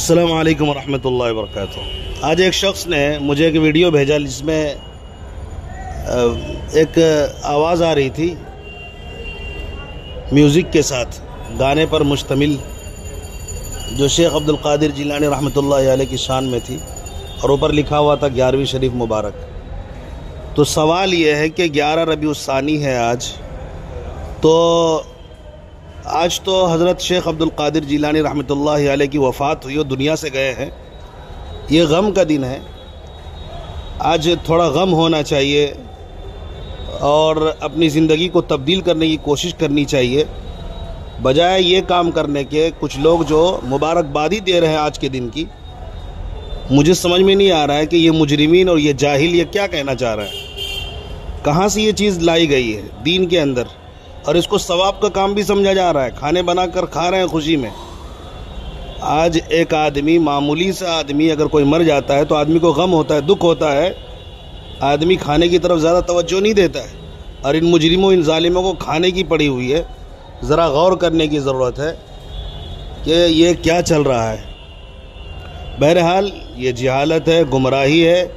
السلام علیکم ورحمۃ اللہ وبرکاتہ۔ آج ایک شخص نے مجھے ایک ویڈیو بھیجا جس میں ایک آواز آ رہی تھی میوزک کے ساتھ، گانے پر مشتمل، جو شیخ عبد القادر جیلانی رحمۃ اللہ علیہ کی شان میں تھی، اور اوپر لکھا ہوا تھا 11ویں شریف مبارک۔ تو سوال یہ ہے کہ 11 ربیع الثانی ہے آج تو حضرت شیخ عبد القادر جیلانی رحمۃ اللہ علیہ کی وفات ہوئی اور دنیا سے گئے ہیں۔ یہ غم کا دن ہے، آج تھوڑا غم ہونا چاہیے اور اپنی زندگی کو تبدیل کرنے کی کوشش کرنی چاہیے، بجائے یہ کام کرنے کے کچھ لوگ جو مبارکبادی دے رہے ہیں آج کے دن کی۔ مجھے سمجھ میں نہیں آ رہا ہے کہ یہ مجرمین اور یہ جاہل یہ کیا کہنا چاہ رہا ہے، کہاں سے یہ چیز لائی گئی ہے دین کے اندر، اور اس کو ثواب کا کام بھی سمجھا جا رہا ہے۔ کھانے بنا کر کھا رہے ہیں خوشی میں۔ آج ایک آدمی، معمولی سا آدمی اگر کوئی مر جاتا ہے تو آدمی کو غم ہوتا ہے، دکھ ہوتا ہے، آدمی کھانے کی طرف زیادہ توجہ نہیں دیتا ہے، اور ان مجرموں، ان ظالموں کو کھانے کی پڑی ہوئی ہے۔ ذرا غور کرنے کی ضرورت ہے کہ یہ کیا چل رہا ہے۔ بہرحال یہ جہالت ہے، گمراہی ہے،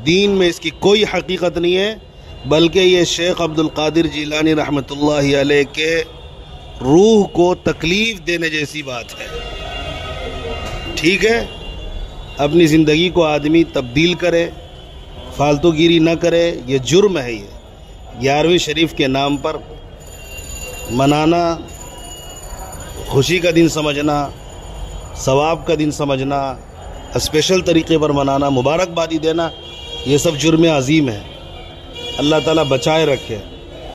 دین میں اس کی کوئی حقیقت نہیں ہے، بلکہ یہ شیخ عبد القادر جیلانی رحمۃ اللہ علیہ کے روح کو تکلیف دینے جیسی بات ہے۔ ٹھیک ہے، اپنی زندگی کو آدمی تبدیل کرے، فالتو گیری نہ کرے، یہ جرم ہے۔ یہ 11ویں شریف کے نام پر منانا، خوشی کا دن سمجھنا، ثواب کا دن سمجھنا، اسپیشل طریقے پر منانا، مبارکبادی دینا، یہ سب جرم عظیم ہے۔ اللہ تعالیٰ بچائے رکھے۔